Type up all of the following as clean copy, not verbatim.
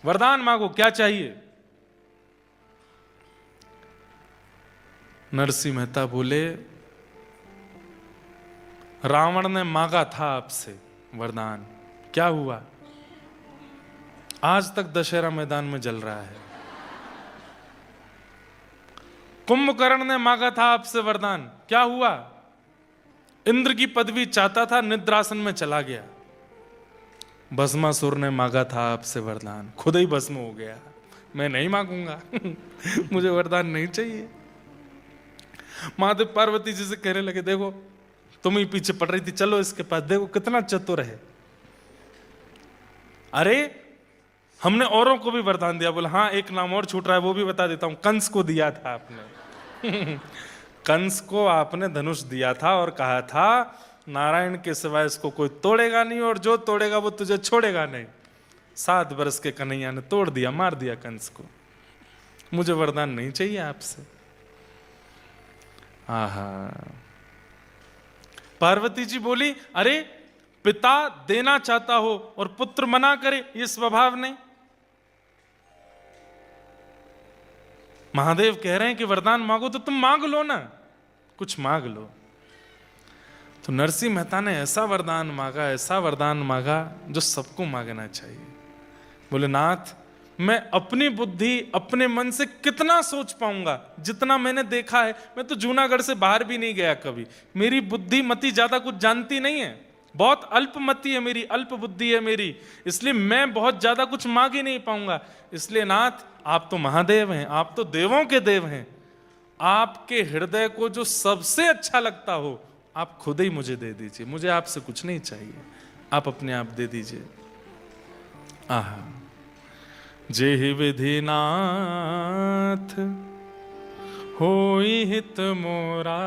वरदान मांगो, क्या चाहिए? नरसिंह मेहता बोले, रावण ने मांगा था आपसे वरदान, क्या हुआ? आज तक दशहरा मैदान में जल रहा है। कुंभकर्ण ने मांगा था आपसे वरदान, क्या हुआ? इंद्र की पदवी चाहता था, निद्रासन में चला गया। भस्मासुर ने मांगा था आपसे वरदान, खुद ही भस्म हो गया। मैं नहीं मांगूंगा मुझे वरदान नहीं चाहिए। महादेव पार्वती जी से कहने लगे, देखो तुम ही पीछे पड़ रही थी, चलो इसके पास, देखो कितना चतुर है। अरे हमने औरों को भी वरदान दिया। बोले हाँ, एक नाम और छूट रहा है, वो भी बता देता हूं। कंस को दिया था आपने कंस को आपने धनुष दिया था और कहा था नारायण के सिवाय इसको कोई तोड़ेगा नहीं, और जो तोड़ेगा वो तुझे छोड़ेगा नहीं। 7 वर्ष के कन्हैया ने तोड़ दिया, मार दिया कंस को। मुझे वरदान नहीं चाहिए आपसे। आहा। पार्वती जी बोली, अरे पिता देना चाहता हो और पुत्र मना करे, ये स्वभाव नहीं। महादेव कह रहे हैं कि वरदान मांगो तो तुम मांग लो ना, कुछ मांग लो। तो नरसिंह मेहता ने ऐसा वरदान मांगा, ऐसा वरदान मांगा जो सबको मांगना चाहिए। बोले नाथ, मैं अपनी बुद्धि अपने मन से कितना सोच पाऊंगा? जितना मैंने देखा है, मैं तो जूनागढ़ से बाहर भी नहीं गया कभी। मेरी बुद्धि मति ज्यादा कुछ जानती नहीं है, बहुत अल्पमति है मेरी, अल्प बुद्धि है मेरी, इसलिए मैं बहुत ज्यादा कुछ मांग ही नहीं पाऊंगा। इसलिए नाथ, आप तो महादेव हैं, आप तो देवों के देव हैं, आपके हृदय को जो सबसे अच्छा लगता हो आप खुद ही मुझे दे दीजिए। मुझे आपसे कुछ नहीं चाहिए, आप अपने आप दे दीजिए। आहा। जेहि विधि नाथ होई हित मोरा,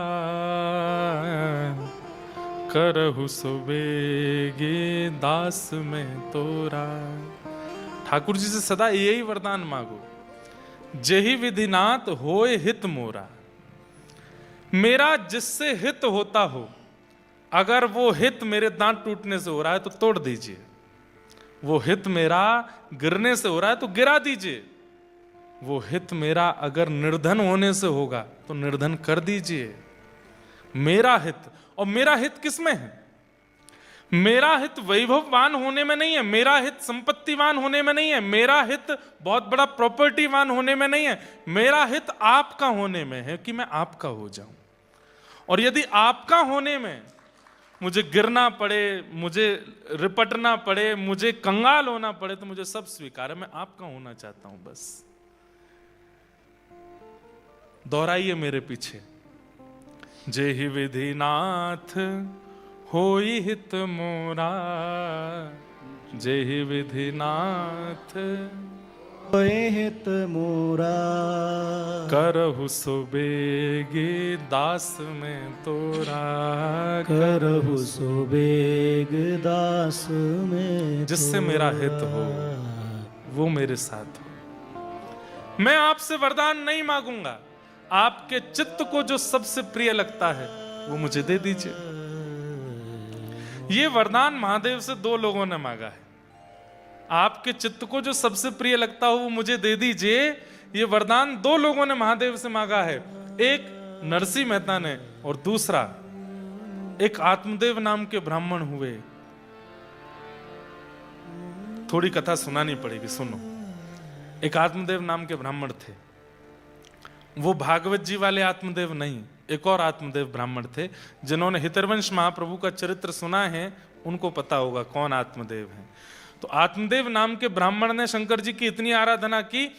करहु सुबेगे दास में तोरा। ठाकुर जी से सदा यही वरदान मांगो, जेहि विधिनाथ होए हित मोरा। मेरा जिससे हित होता हो, अगर वो हित मेरे दांत टूटने से हो रहा है तो तोड़ दीजिए, वो हित मेरा गिरने से हो रहा है तो गिरा दीजिए, वो हित मेरा अगर निर्धन होने से होगा तो निर्धन कर दीजिए। मेरा हित, और मेरा हित किसमें है? मेरा हित वैभववान होने में नहीं है, मेरा हित संपत्तिवान होने में नहीं है, मेरा हित बहुत बड़ा प्रॉपर्टीवान होने में नहीं है, मेरा हित आपका होने में है कि मैं आपका हो जाऊं। और यदि आपका होने में मुझे गिरना पड़े, मुझे रिपटना पड़े, मुझे कंगाल होना पड़े, तो मुझे सब स्वीकार है, मैं आपका होना चाहता हूं। बस दोहराइए मेरे पीछे, जेहि विधिनाथ होई हित मोरा, जेहि विधिनाथ होए हित मोरा, करहु सुबेगे दास में तोरा, करहु सुबेग दास में। जिससे मेरा हित हो वो मेरे साथ हो। मैं आपसे वरदान नहीं मांगूंगा, आपके चित्त को जो सबसे प्रिय लगता है वो मुझे दे दीजिए। ये वरदान महादेव से 2 लोगों ने मांगा है। आपके चित्त को जो सबसे प्रिय लगता हो वो मुझे दे दीजिए, ये वरदान 2 लोगों ने महादेव से मांगा है। एक नरसिंह मेहता ने और दूसरा एक आत्मदेव नाम के ब्राह्मण हुए। थोड़ी कथा सुनानी पड़ेगी, सुनो। एक आत्मदेव नाम के ब्राह्मण थे, वो भागवत जी वाले आत्मदेव नहीं, एक और आत्मदेव ब्राह्मण थे। जिन्होंने हितरवंश महाप्रभु का चरित्र सुना है उनको पता होगा कौन आत्मदेव है। तो आत्मदेव नाम के ब्राह्मण ने शंकर जी की इतनी आराधना की,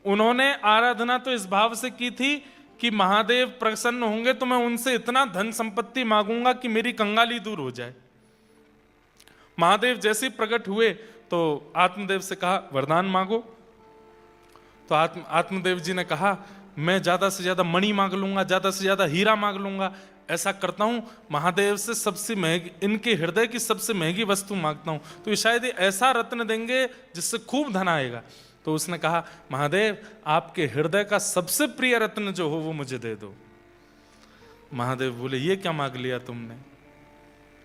उन्होंने आराधना तो इस भाव से की थी कि महादेव प्रसन्न होंगे तो मैं उनसे इतना धन संपत्ति मांगूंगा कि मेरी कंगाली दूर हो जाए। महादेव जैसे प्रकट हुए तो आत्मदेव से कहा वरदान मांगो। तो आत्मदेव जी ने कहा मैं ज्यादा से ज्यादा मणि मांग लूंगा, ज्यादा से ज्यादा हीरा मांग लूंगा। ऐसा करता हूं, महादेव से सबसे महंगी, इनके हृदय की सबसे महंगी वस्तु मांगता हूं, तो ये शायद ऐसा रत्न देंगे जिससे खूब धन आएगा। तो उसने कहा महादेव आपके हृदय का सबसे प्रिय रत्न जो हो वो मुझे दे दो। महादेव बोले ये क्या मांग लिया तुमने?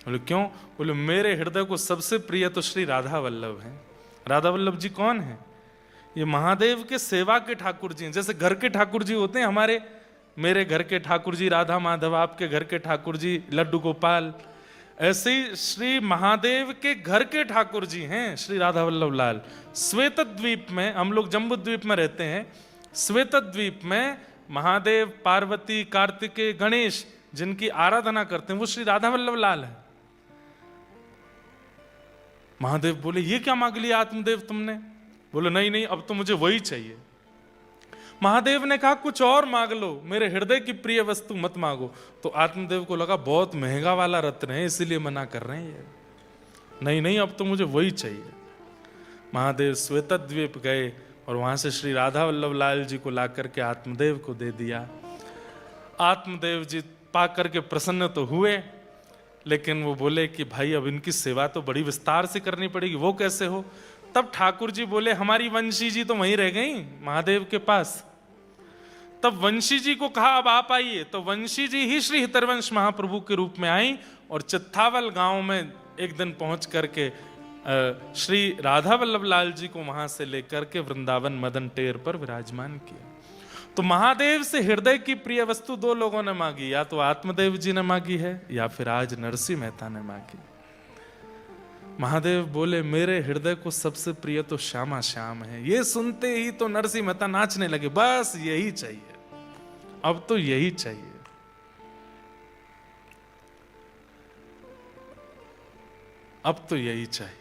बोले क्यों? बोले मेरे हृदय को सबसे प्रिय तो श्री राधा वल्लभ है। राधा वल्लभ जी कौन है? ये महादेव के सेवा के ठाकुर जी हैं। जैसे घर के ठाकुर जी होते हैं हमारे, मेरे घर के ठाकुर जी राधा माधव, आपके घर के ठाकुर जी लड्डू गोपाल, ऐसे ही श्री महादेव के घर के ठाकुर जी हैं श्री राधा वल्लभ लाल। श्वेत द्वीप में, हम लोग जम्बू द्वीप में रहते हैं, श्वेत द्वीप में महादेव, पार्वती, कार्तिकेय, गणेश जिनकी आराधना करते हैं वो श्री राधा वल्लभ लाल है। महादेव बोले ये क्या मांग लिया आत्मदेव तुमने? बोले नहीं नहीं, अब तो मुझे वही चाहिए। महादेव ने कहा कुछ और मांग लो, मेरे हृदय की प्रिय वस्तु मत मांगो। तो आत्मदेव को लगा बहुत महंगा वाला रत्न है इसीलिए मना कर रहे हैं ये। नहीं नहीं, अब तो मुझे वही चाहिए। महादेव श्वेत द्वीप गए और वहां से श्री राधा वल्लभ लाल जी को ला करके आत्मदेव को दे दिया। आत्मदेव जी पा करके प्रसन्न तो हुए, लेकिन वो बोले कि भाई अब इनकी सेवा तो बड़ी विस्तार से करनी पड़ेगी। वो कैसे हो? तब ठाकुर जी बोले हमारी वंशी जी तो वहीं रह गई महादेव के पास। तब वंशी जी को कहा अब आप आइए। तो वंशी जी ही श्री हितरवंश महाप्रभु के रूप में आई और चित्थावल गांव में एक दिन पहुंच करके श्री राधा वल्लभ लाल जी को वहां से लेकर के वृंदावन मदन टेर पर विराजमान किया। तो महादेव से हृदय की प्रिय वस्तु दो लोगों ने मांगी, या तो आत्मदेव जी ने मांगी है या फिर आज नरसिंह मेहता ने मांगी। महादेव बोले मेरे हृदय को सबसे प्रिय तो श्यामा श्याम है। ये सुनते ही तो नरसिंह मेहता नाचने लगे, बस यही चाहिए, अब तो यही चाहिए। अब तो यही चाहिए,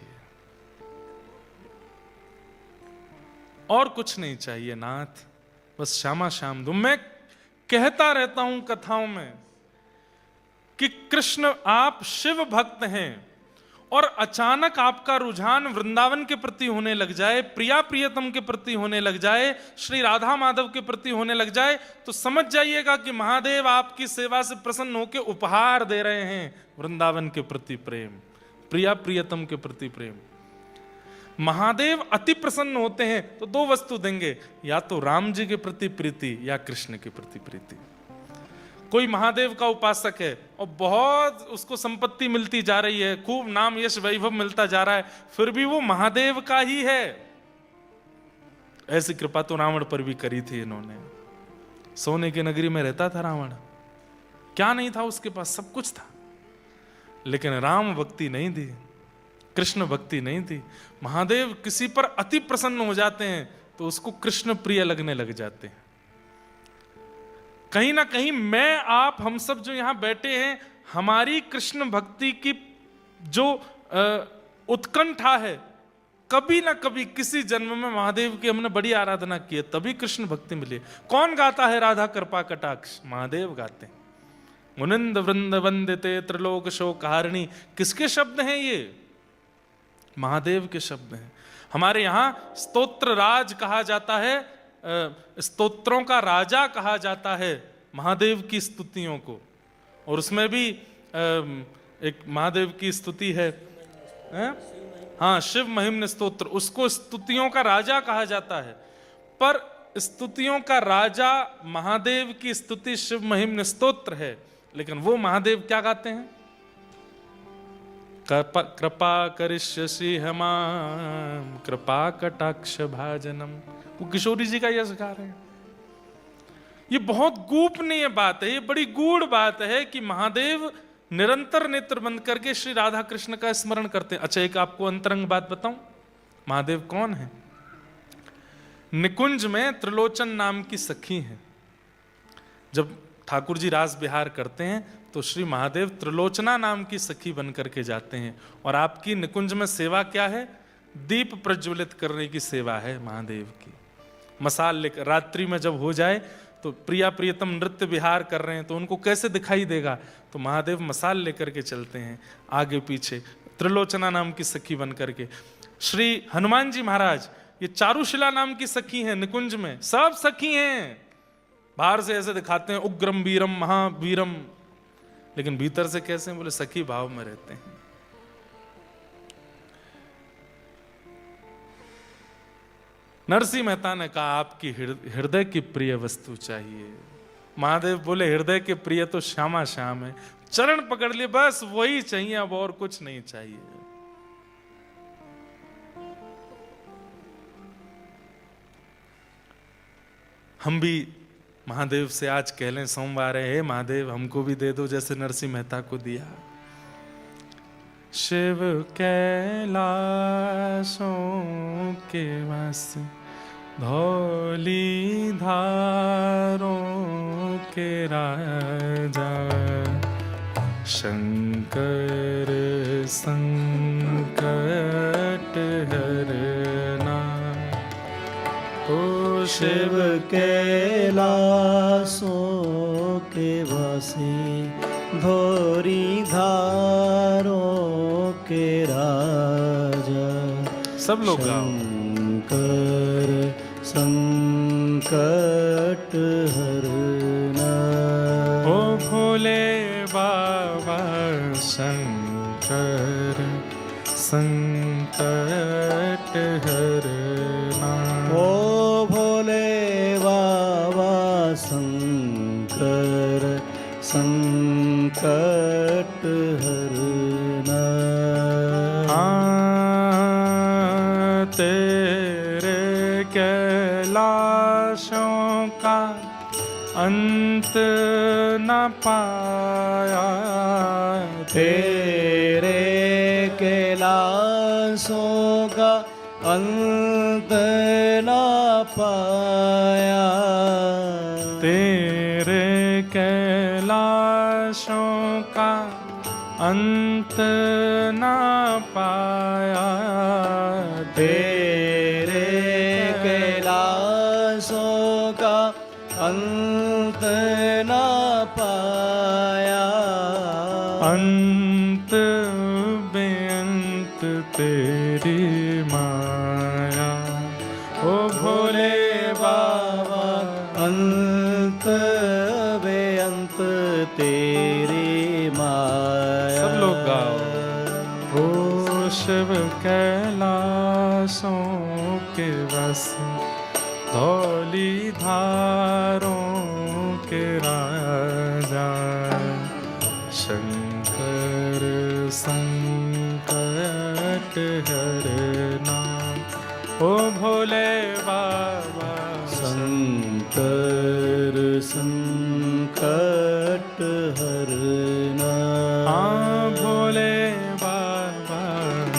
और कुछ नहीं चाहिए नाथ, बस श्यामा श्याम दो। मैं कहता रहता हूं कथाओं में कि कृष्ण आप शिव भक्त हैं और अचानक आपका रुझान वृंदावन के प्रति होने लग जाए, प्रिया प्रियतम के प्रति होने लग जाए, श्री राधा माधव के प्रति होने लग जाए, तो समझ जाइएगा कि महादेव आपकी सेवा से प्रसन्न होकर उपहार दे रहे हैं वृंदावन के प्रति प्रेम, प्रिया प्रियतम के प्रति प्रेम। महादेव अति प्रसन्न होते हैं तो दो वस्तु देंगे, या तो राम जी के प्रति प्रीति या कृष्ण के प्रति प्रीति। कोई महादेव का उपासक है और बहुत उसको संपत्ति मिलती जा रही है, खूब नाम यश वैभव मिलता जा रहा है, फिर भी वो महादेव का ही है। ऐसी कृपा तो रावण पर भी करी थी इन्होंने। सोने की नगरी में रहता था रावण, क्या नहीं था उसके पास? सब कुछ था, लेकिन राम भक्ति नहीं दी, कृष्ण भक्ति नहीं दी। महादेव किसी पर अति प्रसन्न हो जाते हैं तो उसको कृष्ण प्रिय लगने लग जाते हैं। कहीं ना कहीं मैं, आप, हम सब जो यहां बैठे हैं, हमारी कृष्ण भक्ति की जो उत्कंठा है, कभी ना कभी किसी जन्म में महादेव की हमने बड़ी आराधना की है, तभी कृष्ण भक्ति मिली। कौन गाता है राधा कृपा कटाक्ष? महादेव गाते हैं। मुनिंद वृंद वंदिते त्रिलोक शोकहारिणी, किसके शब्द हैं ये? महादेव के शब्द हैं। हमारे यहां स्तोत्र राज कहा जाता है, स्तोत्रों का राजा कहा जाता है महादेव की स्तुतियों को, और उसमें भी एक महादेव की स्तुति है, हाँ, शिव महिम्न स्तोत्र, उसको स्तुतियों का राजा कहा जाता है। पर स्तुतियों का राजा महादेव की स्तुति शिव महिम्न स्तोत्र है, लेकिन वो महादेव क्या गाते हैं? कृपा करिष्यसि हमाम कृपा कटाक्ष भाजनम। वो किशोरी जी का यश गा रहे हैं। ये बहुत गोपनीय बात है, ये बड़ी गूढ़ बात है कि महादेव निरंतर नेत्र बंद करके श्री राधा कृष्ण का स्मरण करते हैं। अच्छा, एक आपको अंतरंग बात बताऊं, महादेव कौन है? निकुंज में त्रिलोचन नाम की सखी है। जब ठाकुर जी रास विहार करते हैं तो श्री महादेव त्रिलोचना नाम की सखी बन करके जाते हैं, और आपकी निकुंज में सेवा क्या है? दीप प्रज्वलित करने की सेवा है महादेव की। मसाल लेकर रात्रि में जब हो जाए तो प्रिया प्रियतम नृत्य विहार कर रहे हैं तो उनको कैसे दिखाई देगा? तो महादेव मसाल लेकर के चलते हैं आगे पीछे, त्रिलोचना नाम की सखी बन करके। श्री हनुमान जी महाराज ये चारुशिला नाम की सखी हैं, निकुंज में सब सखी हैं। बाहर से ऐसे दिखाते हैं उग्रम वीरम महावीरम, लेकिन भीतर से कैसे? बोले सखी भाव में रहते हैं। नरसिंह मेहता ने कहा आपकी हृदय की प्रिय वस्तु चाहिए। महादेव बोले हृदय के प्रिय तो श्यामा श्याम है, चरण पकड़ लिए, बस वही चाहिए, अब और कुछ नहीं चाहिए। हम भी महादेव से आज कह लें सोमवार है, हे महादेव हमको भी दे दो जैसे नरसिंह मेहता को दिया। शिव कैलाशों के वासी धौली धारों के राजा, शंकर संकट हरना। ओ शिव कैलाशों के वासी धोरी धारों के राजा, सब लोग गाओ। शंकर संकट हरना। ओ भोले बाबा शंकर संकट हरना। ओ भोले बाबा शंकर संकट हरना। तेरे कैलाशों का अंत न पाया, तेरे कैलाशों का अंत न पाया। तेरे कैलाशों का अंत न पाया। तेरे कैलाशों का अंत न पाया। अंत बेअंत तेरी माया। ओ भोले बाबा अंत बेअंत तेरी माया। सब लोग गाओ। ओ शिव कैलाशों के वासी धौली धारों के राजा, शंकर संकट हरना। ओ भोले बाबा शंकर संकट हरना। भोले बाबा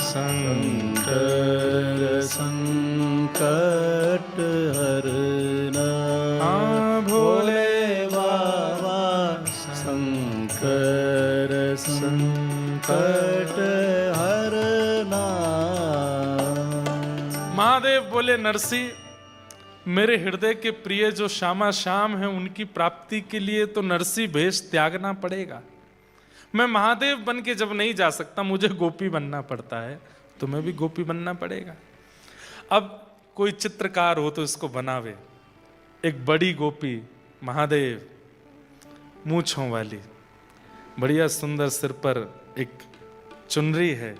शंकर संकट हरना। भोले बाबा शंकर संकट हरना। महादेव बोले नरसिंह, मेरे हृदय के प्रिय जो श्यामा श्याम है उनकी प्राप्ति के लिए तो नरसिंह भेष त्यागना पड़ेगा। मैं महादेव बन के जब नहीं जा सकता, मुझे गोपी बनना पड़ता है, तुम्हें भी गोपी बनना पड़ेगा। अब कोई चित्रकार हो तो इसको बनावे। एक बड़ी गोपी महादेव, मूंछों वाली, बढ़िया सुंदर, सिर पर एक चुनरी है,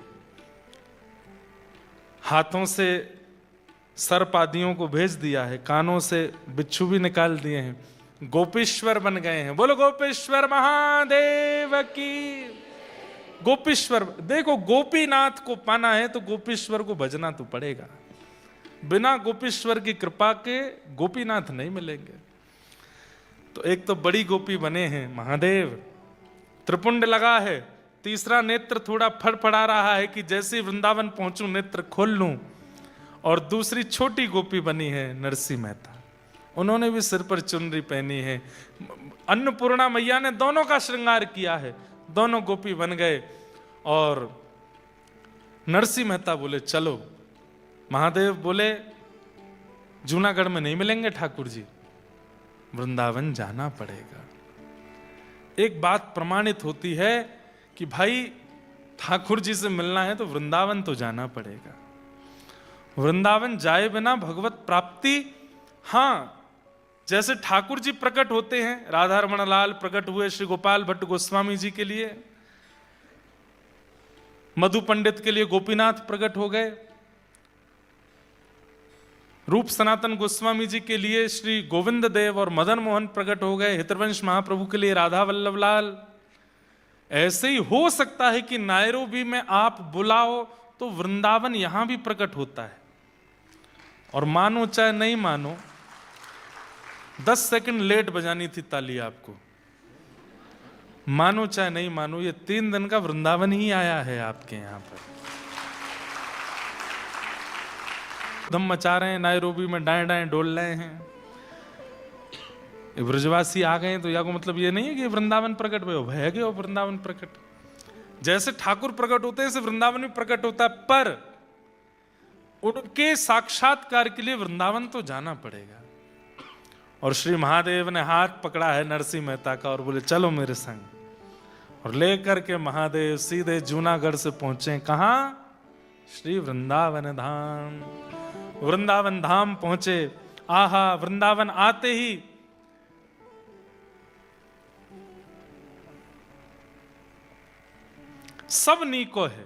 हाथों से सर्प आदियों को भेज दिया है, कानों से बिच्छू भी निकाल दिए हैं, गोपीश्वर बन गए हैं। बोलो गोपीश्वर महादेव की। गोपीश्वर, देखो गोपीनाथ को पाना है तो गोपीश्वर को भजना तो पड़ेगा। बिना गोपीश्वर की कृपा के गोपीनाथ नहीं मिलेंगे। तो एक तो बड़ी गोपी बने हैं महादेव, त्रिपुंड लगा है, तीसरा नेत्र थोड़ा फड़फड़ा रहा है कि जैसे ही वृंदावन पहुंचूं नेत्र खोल लूं। और दूसरी छोटी गोपी बनी है नरसिंह मेहता, उन्होंने भी सिर पर चुनरी पहनी है। अन्नपूर्णा मैया ने दोनों का श्रृंगार किया है, दोनों गोपी बन गए। और नरसिंह मेहता बोले चलो। महादेव बोले जूनागढ़ में नहीं मिलेंगे ठाकुर जी, वृंदावन जाना पड़ेगा। एक बात प्रमाणित होती है कि भाई ठाकुर जी से मिलना है तो वृंदावन तो जाना पड़ेगा। वृंदावन जाए बिना भगवत प्राप्ति, हाँ, जैसे ठाकुर जी प्रकट होते हैं, राधा रमण लाल प्रकट हुए श्री गोपाल भट्ट गोस्वामी जी के लिए, मधु पंडित के लिए गोपीनाथ प्रकट हो गए, रूप सनातन गोस्वामी जी के लिए श्री गोविंद देव और मदन मोहन प्रकट हो गए, हितवंश महाप्रभु के लिए राधा वल्लभ लाल। ऐसे ही हो सकता है कि नायरोबी में आप बुलाओ तो वृंदावन यहां भी प्रकट होता है। और मानो चाहे नहीं मानो, 10 सेकंड लेट बजानी थी ताली आपको। मानो चाहे नहीं मानो, ये 3 दिन का वृंदावन ही आया है आपके यहां पर। दम मचा रहे हैं, नायरोबी में डाएं डाएं डोल रहे हैं। ब्रजवासी आ गए तो या को मतलब ये नहीं है कि वृंदावन प्रकट भय गए वृंदावन प्रकट। जैसे ठाकुर प्रकट होते हैं ऐसे वृंदावन भी प्रकट होता है, पर उनके साक्षात्कार के लिए वृंदावन तो जाना पड़ेगा। और श्री महादेव ने हाथ पकड़ा है नरसिंह मेहता का और बोले चलो मेरे संग, और लेकर के महादेव सीधे जूनागढ़ से पहुंचे कहां? श्री वृंदावन धाम। वृंदावन धाम पहुंचे। आहा, वृंदावन आते ही सब नीको है।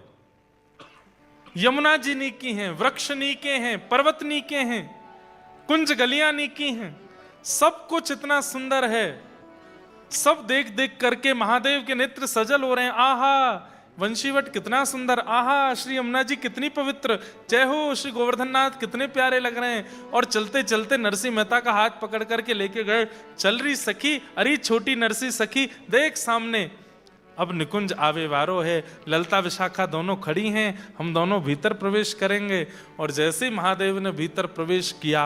यमुना जी नीकी हैं, वृक्ष नीके हैं, पर्वत नीके हैं, कुंज गलियां नीकी हैं, सब कुछ इतना सुंदर है। सब देख देख करके महादेव के नेत्र सजल हो रहे हैं। आहा, वंशीवट कितना सुंदर, आहा श्री यमुना जी कितनी पवित्र, जय हो श्री गोवर्धन नाथ कितने प्यारे लग रहे हैं। और चलते चलते नरसिंह मेहता का हाथ पकड़ करके लेके गए। चल रही सखी, अरे छोटी नरसिंह सखी देख सामने अब निकुंज आवे वारो है, ललता विशाखा दोनों खड़ी हैं, हम दोनों भीतर प्रवेश करेंगे। और जैसे ही महादेव ने भीतर प्रवेश किया,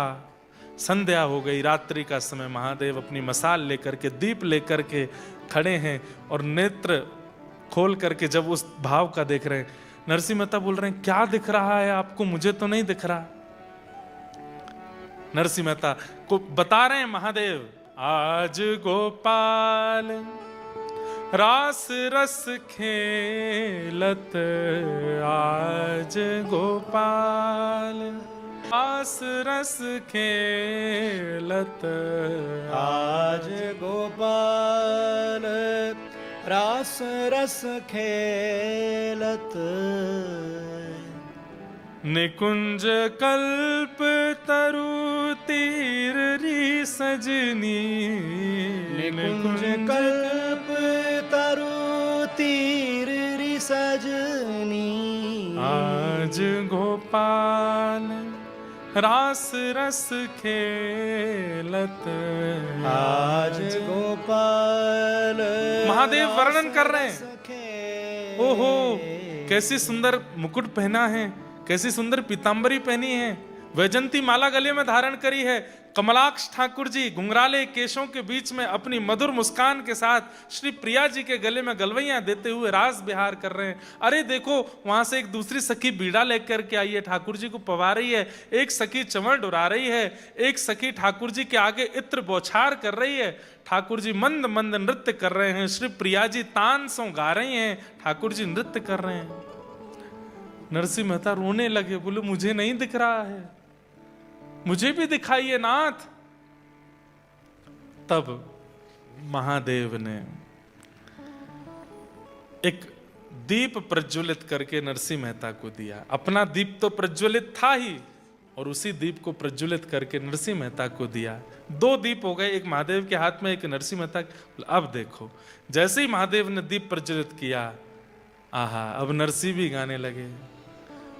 संध्या हो गई, रात्रि का समय। महादेव अपनी मसाल लेकर के, दीप लेकर के खड़े हैं और नेत्र खोल करके जब उस भाव का देख रहे हैं, नरसिंह मेहता बोल रहे हैं क्या दिख रहा है आपको? मुझे तो नहीं दिख रहा। नरसिंह मेहता को बता रहे हैं महादेव, आज गोपाल रास रस खेलत, आज गोपाल रास रस खेलत, आज गोपाल रास रस खेलत, निकुंज कल्प तरु तीर री सजनी, निकुंज कल्प तरु तीर री सजनी, आज गोपाल रास रस खेलत, आज गोपाल महादेव वर्णन कर रहे हैं। ओहो, कैसी सुंदर मुकुट पहना है, कैसी सुंदर पीतांबरी पहनी है, वैजंती माला गले में धारण करी है। कमलाक्ष ठाकुर जी घुंघराले केशों के बीच में अपनी मधुर मुस्कान के साथ श्री प्रिया जी के गले में गलवैयां देते हुए रास बिहार कर रहे हैं। अरे देखो, वहां से एक दूसरी सखी बीड़ा लेकर के आई है, ठाकुर जी को पवा रही है। एक सखी चंवर डुरा रही है, एक सखी ठाकुर जी के आगे इत्र बौछार कर रही है। ठाकुर जी मंद मंद नृत्य कर रहे हैं, श्री प्रिया जी तान सो गा रही हैं, ठाकुर जी नृत्य कर रहे हैं। नरसिंह मेहता रोने लगे, बोले मुझे नहीं दिख रहा है, मुझे भी दिखाइए नाथ। तब महादेव ने एक दीप प्रज्वलित करके नरसिंह मेहता को दिया। अपना दीप तो प्रज्वलित था ही, और उसी दीप को प्रज्वलित करके नरसिंह मेहता को दिया। 2 दीप हो गए, एक महादेव के हाथ में, एक नरसिंह मेहता। अब देखो, जैसे ही महादेव ने दीप प्रज्वलित किया, आहा, अब नरसिंह भी गाने लगे,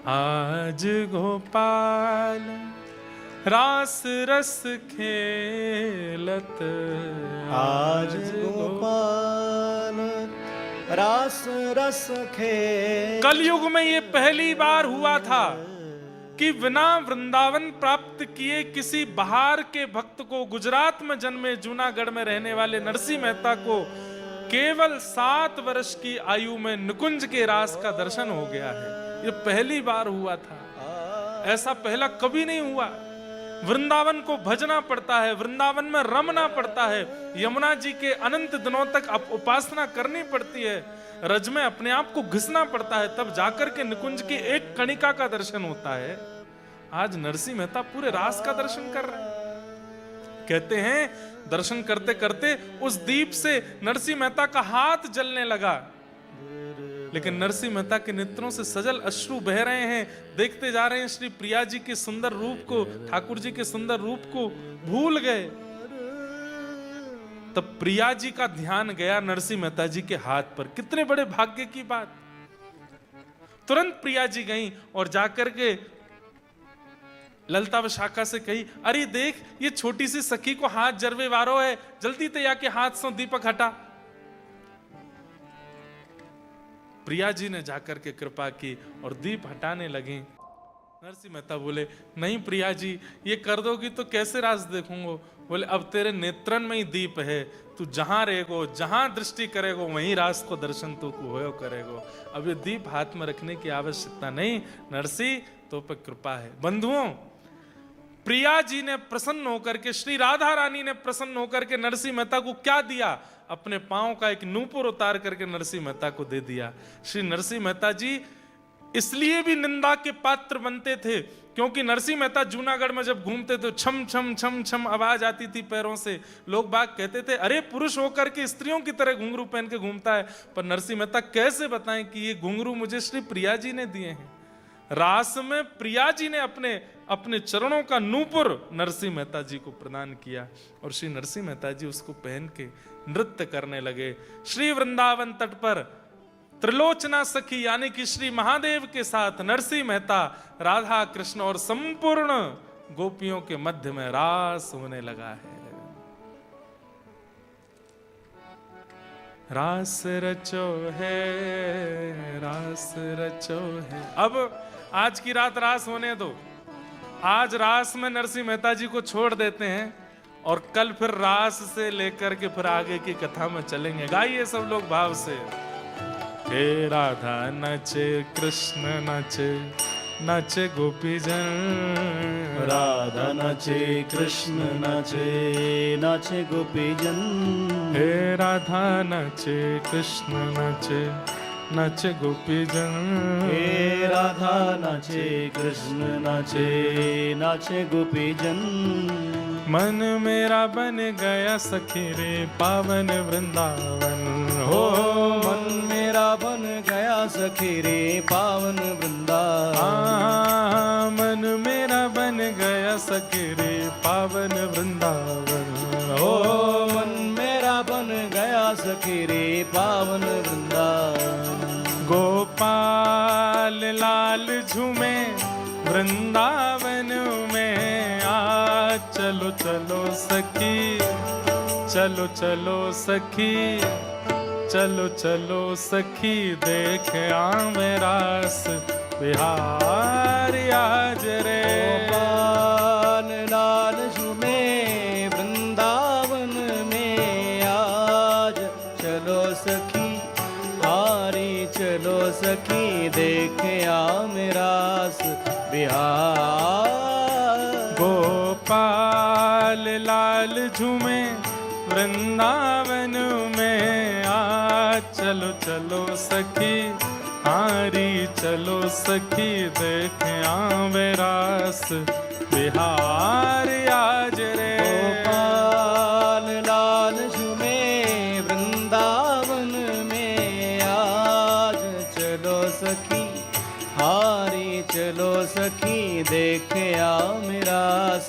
आज गोपाल रास रस खेलत, आज गोपाल रास रस खेलत। कलयुग में ये पहली बार हुआ था कि बिना वृंदावन प्राप्त किए किसी बाहर के भक्त को, गुजरात में जन्मे जूनागढ़ में रहने वाले नरसिंह मेहता को केवल 7 वर्ष की आयु में निकुंज के रास का दर्शन हो गया है। ये पहली बार हुआ था, ऐसा पहला कभी नहीं हुआ। वृंदावन को भजना पड़ता है, वृंदावन में रमना पड़ता है, यमुना जी के अनंत दिनों तक उपासना करनी पड़ती है, रज में अपने आप को घिसना पड़ता है, तब जाकर के निकुंज की एक कणिका का दर्शन होता है। आज नरसिंह मेहता पूरे रास का दर्शन कर रहे हैं। कहते हैं दर्शन करते करते उस दीप से नरसिंह मेहता का हाथ जलने लगा, लेकिन नरसिंह मेहता के नेत्रों से सजल अश्रु बह रहे हैं। देखते जा रहे हैं श्री प्रिया जी के सुंदर रूप को, ठाकुर जी के सुंदर रूप को भूल गए। तब प्रिया जी का ध्यान गया नरसिंह मेहता जी के हाथ पर। कितने बड़े भाग्य की बात। तुरंत प्रिया जी गईं और जाकर के ललता विशाखा से कही, अरे देख ये छोटी सी सखी को हाथ जरवे वारो है, जल्दी ते आके हाथ से दीपक हटा। प्रिया जी ने जाकर के कृपा की और दीप हटाने लगी। नरसिंह मेहता बोले, नहीं प्रिया जी ये कर दोगी तो कैसे रास देखूंगा। बोले, अब तेरे नेत्रन में ही दीप है, तू जहां रहेगो, जहां दृष्टि करेगो वहीं रास को दर्शन तू को होयो करेगो। अब ये दीप हाथ में रखने की आवश्यकता नहीं, नरसिंह तो पर कृपा है। बंधुओं, प्रिया जी ने प्रसन्न होकर के, श्री राधा रानी ने प्रसन्न होकर के नरसिंह मेहता को क्या दिया? अपने पांव का एक नूपुर उतार करके नरसिंह मेहता को दे दिया। श्री नरसिंह मेहता जी इसलिए भी निंदा के पात्र बनते थे क्योंकि नरसिंह मेहता जूनागढ़ में जब घूमते थे छम छम छम छम आवाज आती थी पैरों से। लोग बाग कहते थे, अरे पुरुष होकर के स्त्रियों की तरह घुंघरू पहन के घूमता है। पर नरसिंह मेहता कैसे बताएं कि ये घुंघरू मुझे श्री प्रिया जी ने दिए हैं। रास में प्रिया जी ने अपने अपने चरणों का नूपुर नरसिंह मेहता जी को प्रदान किया और श्री नरसिंह मेहता जी उसको पहन के नृत्य करने लगे। श्री वृंदावन तट पर त्रिलोचना सखी यानी कि श्री महादेव के साथ नरसिंह मेहता, राधा कृष्ण और संपूर्ण गोपियों के मध्य में रास होने लगा है। रास रचो है, रास रचो है। अब आज की रात रास होने दो। आज रास में नरसिंह मेहता जी को छोड़ देते हैं और कल फिर रास से लेकर के फिर आगे की कथा में चलेंगे। गाइए सब लोग भाव से। हे राधा नचे कृष्ण नचे, नचे गोपी जन। राधा नचे कृष्ण नचे, नाचे गोपी जन। हे राधा नचे कृष्ण नचे, नचे गोपी जन। हे राधा नाचे कृष्ण नाचे, नाचे गोपी जन। मन मेरा बन गया सखी रे पावन वृंदावन। हो मन मेरा बन गया सखी रे पावन वृंदावन। मन मेरा बन गया सखी रे पावन वृंदावन। हो मन मेरा बन गया सखी रे पावन वृंदावन। गोपाल लाल झूमे वृंदावन में, आ चलो चलो सखी, चलो चलो सखी, चलो चलो सखी, देख आवे रास बिहार आज रे। गोपाल लाल झूमे वृंदावन में, आज चलो सखी हारी चलो सखी, देख आवे रास बिहार। गोपाल लाल झूमे वृंदावन में, आ चलो चलो सखी हारी चलो सखी, देख आवे रास बिहार आज रे। गोपाल लाल झूमे वृंदावन में, आज चलो सखी हारी चलो सखी, देख आवे रास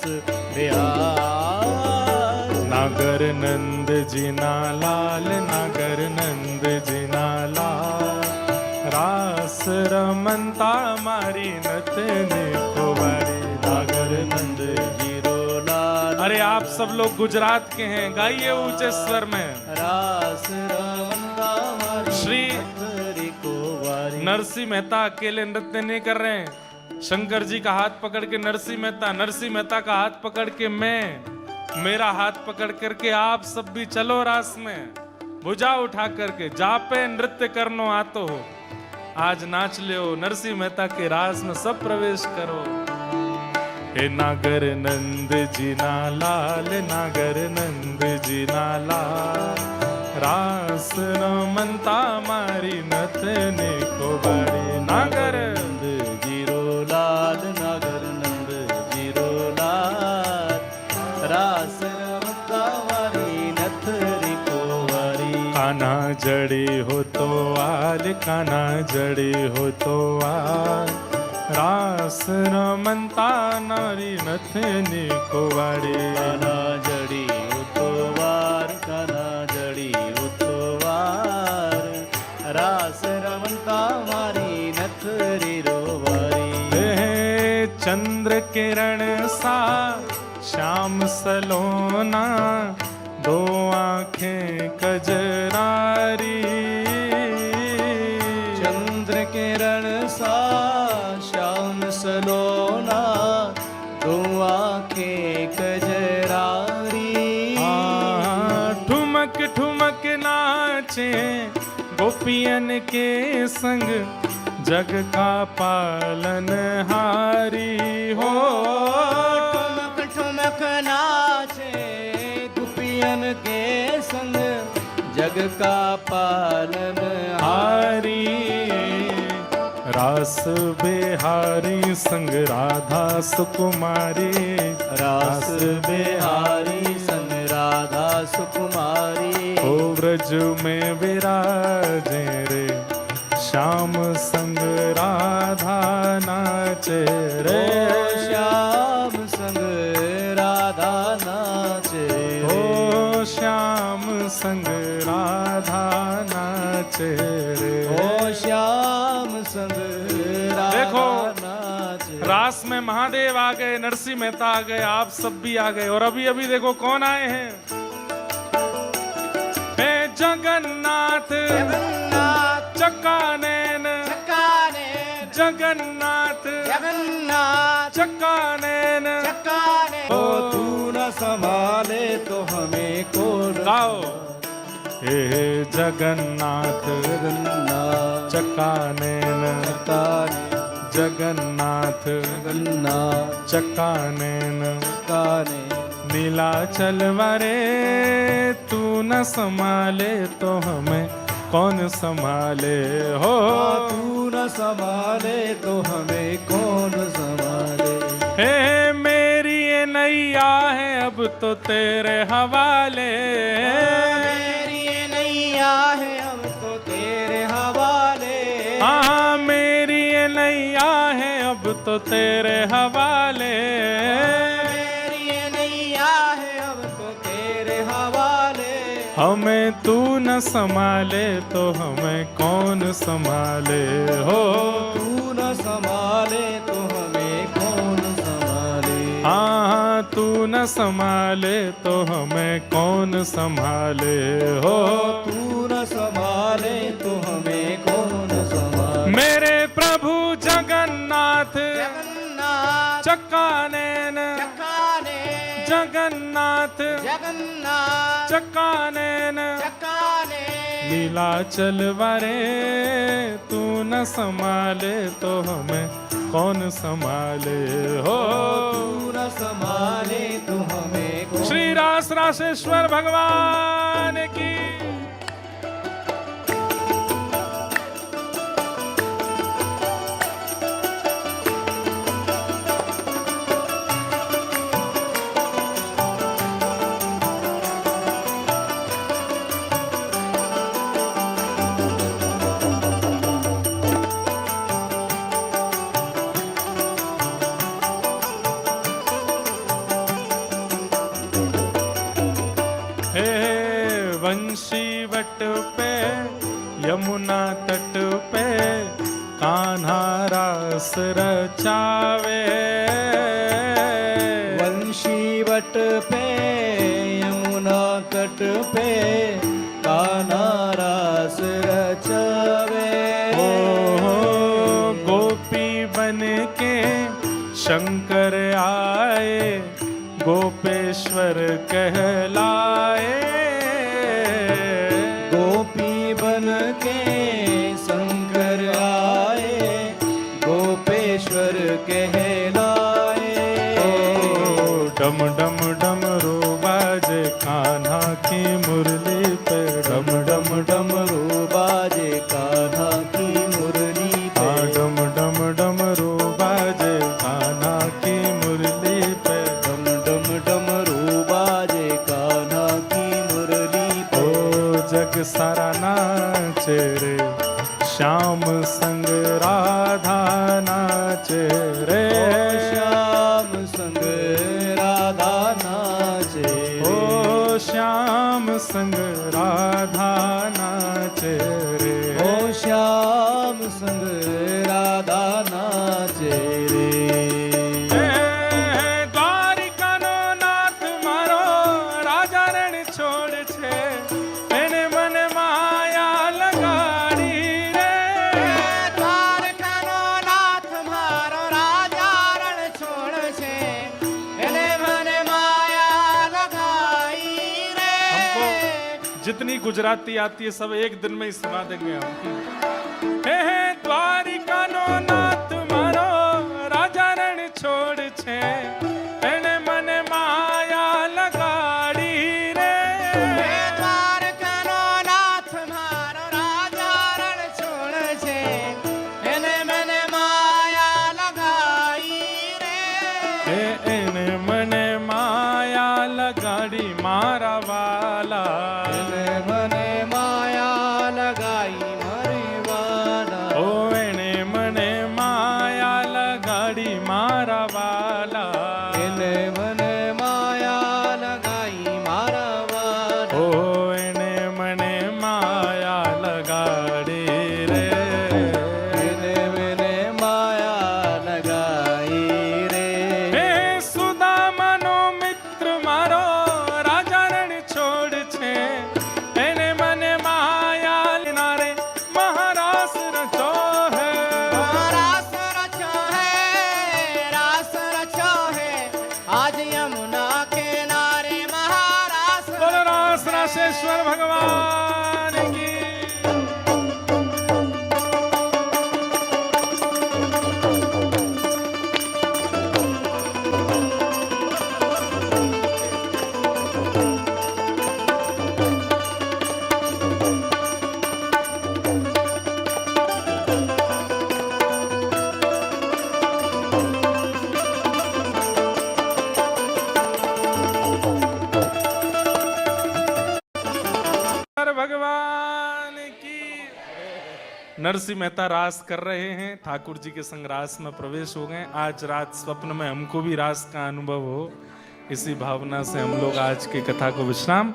बिहार। नागर नंद जिना लाल, नागर नंद जिना लाल, रास रमनता मारी नतने कुंवारी। नागर नंद जीरो लाल। अरे आप सब लोग गुजरात के हैं, गाइए ऊंचे स्वर में। रास रमनता मारी श्री नतने कुंवारी। नरसिंह मेहता अकेले नृत्य नहीं कर रहे हैं। शंकर जी का हाथ पकड़ के नरसिंह मेहता, नरसिंह मेहता का हाथ पकड़ के मैं, मेरा हाथ पकड़ करके आप सब भी चलो रास में। भुजा उठा करके जापे नृत्य करनो आतो हो, आज नाच लियो नरसिंह मेहता के रास में सब प्रवेश करो। हे नागर नंद जीना लाल, नागर नंद जीना लाल, रास रमनता मारी नतने को बारी। नागर नंद जीरो लाल, नागर नंद जीरो लाल, रास रमनता मारी नथरी कुंवारी। कान्हा जड़ी हो तो आल, कान्हा जड़ी हो तो आल, रास रमनता नारी नथनी कुंवारी। कान्हा जड़ी हो तो वार, कान्हा जड़ी हो तो वार, रास रमनता मारी नथरी रोवारी। चंद्र किरण सा श्याम सलोना, दो आंखें कजरारी। चंद्र किरण सा श्याम सलोना, दो आंखें कजरारी। ठुमक ठुमक नाचे गोपियन के संग, जग का पालन हारी हो। ठुमक ठुमक नाचे गोपियन के संग, जग का पालन हारी। रास बिहारी संग राधा सुकुमारी, रास बिहारी संग राधा सुकुमारी। ओ व्रज में विराजे रे, श्याम संग राधा नाचे रे। श्याम संग राधा नाचे, ओ श्याम संग राधा नाचे रे। ओ श्याम संग राधा देखो, नाचे। रास में महादेव आ गए, नरसिंह मेहता आ गए, आप सब भी आ गए। और अभी अभी देखो कौन आए हैं, हे जगन्नाथ जगन्नाथ चक्कानैन, जगन्नाथ जगन्नाथ चक्कानैन। ओ तू न संभाले तो हमें कौन। गाओ, हे जगन्नाथ जगन्नाथ चक्कानैन, जगन्नाथ जगन्नाथ चक्कानैन। काने। नीलाचल वरे तू न संभाले तो हमें कौन संभाले हो। तू न संभाले तो हमें कौन संभाले। हे मेरी ये नैया है अब तो तेरे हवाले। मेरी ये नैया है अब तो तेरे हवाले। हाँ मेरी ये नैया है अब तो तेरे हवाले। मेरी ये नैया है अब तो तेरे हवाले। हमें तू न संभाले तो हमें कौन संभाले हो। तू न संभाले तो हमें कौन संभाले। हाँ तू न संभाले तो हमें कौन संभाले हो। तू न संभाले तो हमें कौन संभाले। मेरे प्रभु जगन्नाथ जगन्नाथ चक्कानैन, चक्काने। जगन्नाथ जगन्नाथ चक्कानैन। चक्काने। नीलाचल वरे तू न संभाले तो हमें कौन संभाले हो। तू न संभाले तो हमें कौन। श्री रास रासेश्वर भगवान की। वंशी वट पे यमुना तट पे कान्हा रास रचावे। वंशी वट पे यमुना तट पे कान्हा रास रचावे। गोपी बन के शंकर आए गोपेश्वर कहलाए। गोपी बन के शंकर आए गोपेश्वर कहलाए। डम डम डमरू बाजे कान्हा की मुरली पे। डम डम डमरू बाजे कान्हा की मुरली पे। डम डम डमरू बाजे कान्हा की मुरली पे। डम डम डमरू बाजे कान्हा की मुरली पे। ओ जग सारा नाचे रे श्याम संग राधा नाचे रे। श्याम संग राधा नाचे। ओ श्याम संग राधा नाचे रे। ओ श्याम संग राधा नाचे रे। जितनी गुजराती आती है सब एक दिन में ही सुना देंगे हम। हे द्वारिका नो नाथ मारो राजा रण छोड़ छे, एने मने माया लगाड़ी रे। હે દ્વારકાનો નાથ મારો રાજા રણ છોડ છે, એને મને માયા લગાઈ રે. हे एने मने माया लगाड़ी मारा वाला, એને મને માયા લગાઈ મારી વાલા. ओ एने मने माया लगाड़ी मारा वाला, એને મને માયા લગાઈ મારા વાલા. ओ एने मने माया लगाड़ी रे। એને મને માયા લગાઈ રે. हे सुदामानो मित्र मारो राजा रण छोड़ छे, एने मने माया नारे महारास रचो है। રાસ રચ્યો હે, રાસ રચ્યો હે, આજ યમુના કિનારે મહારાસ बोलो रास रासेश्वर भगवान की। भगवान की। नरसिंह मेहता रास कर रहे हैं, ठाकुर जी के संग रास में प्रवेश हो गए। आज रात स्वप्न में हमको भी रास का अनुभव हो, इसी भावना से हम लोग आज की कथा को विश्राम